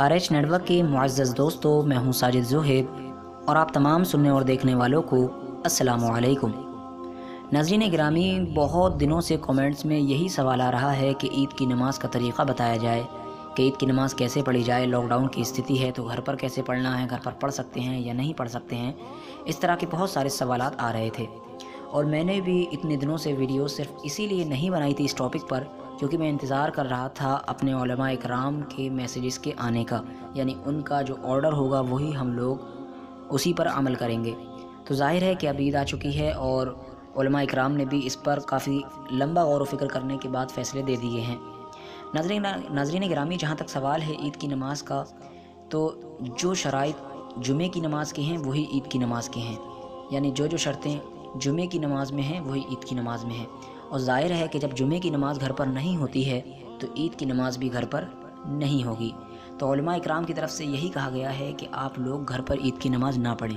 RH network کے معزز دوستو، میں ہوں ساجد زہیب اور آپ تمام سننے اور دیکھنے والوں کو السلام علیکم۔ ناظرین گرامی، بہت دنوں سے کومنٹس میں یہی سوال آ رہا ہے کہ عید کی نماز کا طریقہ بتایا جائے کہ عید کی نماز کیسے پڑھی جائے۔ لاک ڈاؤن کی استھتی ہے تو گھر پر کیسے پڑھنا ہے، گھر پر پڑھ سکتے ہیں یا نہیں پڑھ سکتے ہیں، اس طرح کے بہت سارے سوالات آ رہے تھے۔ اور میں نے بھی اتنے دنوں سے ویڈیو صرف اسی لیے نہیں بنائی تھی اس ٹاپک پر، کیونکہ میں انتظار کر رہا تھا اپنے علماء اکرام کے میسیجز کے آنے کا، یعنی ان کا جو آرڈر ہوگا وہی ہم لوگ اسی پر عمل کریں گے۔ تو ظاہر ہے کہ اب عید آ چکی ہے اور علماء اکرام نے بھی اس پر کافی لمبا غور و فکر کرنے کے بعد فیصلے دے دیے ہیں۔ ناظرین گرامی، جہاں تک سوال ہے عید کی نماز کا، تو جو شرائط جمعے کی نماز کی ہیں وہی عید کی نماز کی ہیں، یعنی جو شرطیں جمعے کی نماز میں ہیں وہی عید کی نماز میں ہیں۔ اور ظاہر ہے کہ جب جمعے کی نماز گھر پر نہیں ہوتی ہے تو عید کی نماز بھی گھر پر نہیں ہوگی۔ تو علماء اکرام کی طرف سے یہی کہا گیا ہے کہ آپ لوگ گھر پر عید کی نماز نہ پڑھیں،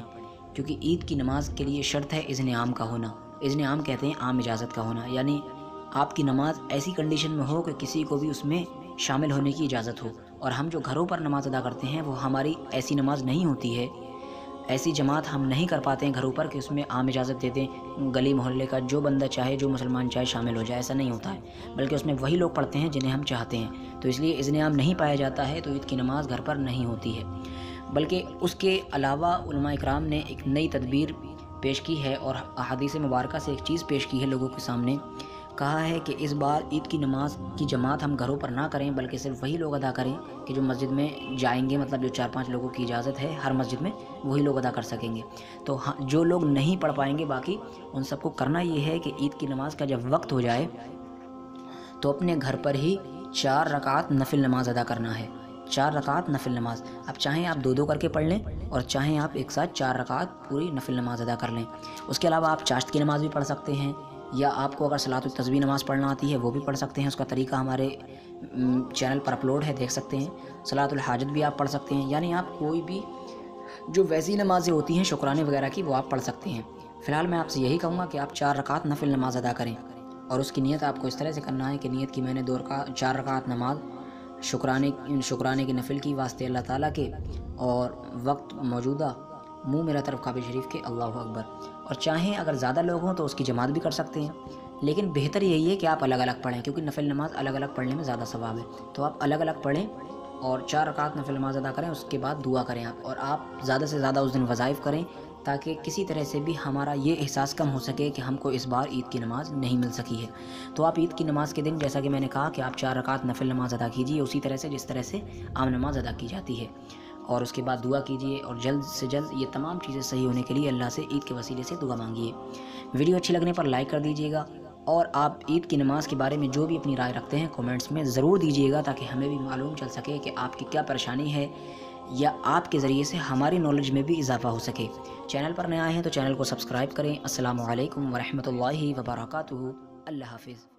کیونکہ عید کی نماز کے لیے شرط ہے اذن عام کا ہونا۔ اذن عام کہتے ہیں عام اجازت کا ہونا، یعنی آپ کی نماز ایسی کنڈیشن میں ہو کہ کسی کو بھی اس میں شامل ہونے کی اجازت ہو۔ اور ہم جو گھروں پر نماز ادا کرتے ہیں وہ ہماری ایسی نماز نہیں ہوتی ہے، ایسی جماعت ہم نہیں کر پاتے ہیں گھروں پر کہ اس میں عام اجازت دے دیں، گلی محلے کا جو بندہ چاہے، جو مسلمان چاہے شامل ہو جائے، ایسا نہیں ہوتا ہے، بلکہ اس میں وہی لوگ پڑھتے ہیں جنہیں ہم چاہتے ہیں۔ تو اس لیے اذن عام نہیں پایا جاتا ہے تو عید کی نماز گھر پر نہیں ہوتی ہے۔ بلکہ اس کے علاوہ علماء اکرام نے ایک نئی تدبیر پیش کی ہے اور احادیث مبارکہ سے ایک چیز پیش کی ہے لوگوں کے سامنے۔ کہا ہے کہ اس بار عید کی نماز کی جماعت ہم گھروں پر نہ کریں، بلکہ صرف وہی لوگ ادا کریں کہ جو مسجد میں جائیں گے، مطلب جو 4-5 لوگوں کی اجازت ہے ہر مسجد میں، وہی لوگ ادا کر سکیں گے۔ تو جو لوگ نہیں پڑھ پائیں گے باقی، ان سب کو کرنا یہ ہے کہ عید کی نماز کا جب وقت ہو جائے تو اپنے گھر پر ہی 4 رکعت نفل نماز ادا کرنا ہے۔ 4 رکعت نفل نماز، اب چاہیں آپ 2 کر کے پڑھ لیں اور چاہیں آپ ایک ساتھ 4 رکعت پوری نفل نماز ادا کر لیں۔ اس کے علاوہ آپ چاشت کی نماز بھی پڑھ سکتے ہیں، یا آپ کو اگر صلاۃ التسبیح نماز پڑھنا آتی ہے وہ بھی پڑھ سکتے ہیں۔ اس کا طریقہ ہمارے چینل پر اپلوڈ ہے، دیکھ سکتے ہیں۔ صلاۃ الحاجت بھی آپ پڑھ سکتے ہیں، یعنی آپ کوئی بھی جو ویسی نمازیں ہوتی ہیں شکرانے وغیرہ کی وہ آپ پڑھ سکتے ہیں۔ فی الحال میں آپ سے یہی کہوں گا کہ آپ 4 رکعت نفل نماز ادا کریں، اور اس کی نیت آپ کو اس طرح سے کرنا ہے کہ نیت کی میں نے 4 رکعت نماز شکرانے کی نفل کی واسطے اللہ تعالیٰ کے، اور وقت موجودہ منہ میرا طرف کعبہ شریف کے، اللہ اکبر۔ اور چاہیں اگر زیادہ لوگ ہوں تو اس کی جماعت بھی کر سکتے ہیں، لیکن بہتر یہی ہے کہ آپ الگ الگ پڑھیں، کیونکہ نفل نماز الگ الگ پڑھنے میں زیادہ ثواب ہے۔ تو آپ الگ الگ پڑھیں اور 4 رکعت نفل نماز ادا کریں، اس کے بعد دعا کریں آپ، اور آپ زیادہ سے زیادہ اس دن وظائف کریں تاکہ کسی طرح سے بھی ہمارا یہ احساس کم ہو سکے کہ ہم کو اس بار عید کی نماز نہیں مل سکی ہے۔ تو آپ عید کی نماز کے دن، جیسا کہ میں نے کہا، کہ آپ 4 رکعت نفل نماز ادا کیجیے اسی طرح سے جس طرح سے عام نماز ادا کی جاتی ہے، اور اس کے بعد دعا کیجیے، اور جلد سے جلد یہ تمام چیزیں صحیح ہونے کے لیے اللہ سے عید کے وسیلے سے دعا مانگیے۔ ویڈیو اچھی لگنے پر لائک کر دیجیے گا، اور آپ عید کی نماز کے بارے میں جو بھی اپنی رائے رکھتے ہیں کومنٹس میں ضرور دیجیے گا، تاکہ ہمیں بھی معلوم چل سکے کہ آپ کی کیا پریشانی ہے، یا آپ کے ذریعے سے ہماری نالج میں بھی اضافہ ہو سکے۔ چینل پر نئے آئے ہیں تو چینل کو سبسکرائب کریں۔ السلام علیکم ورحمۃ اللہ وبرکاتہ۔ اللہ حافظ۔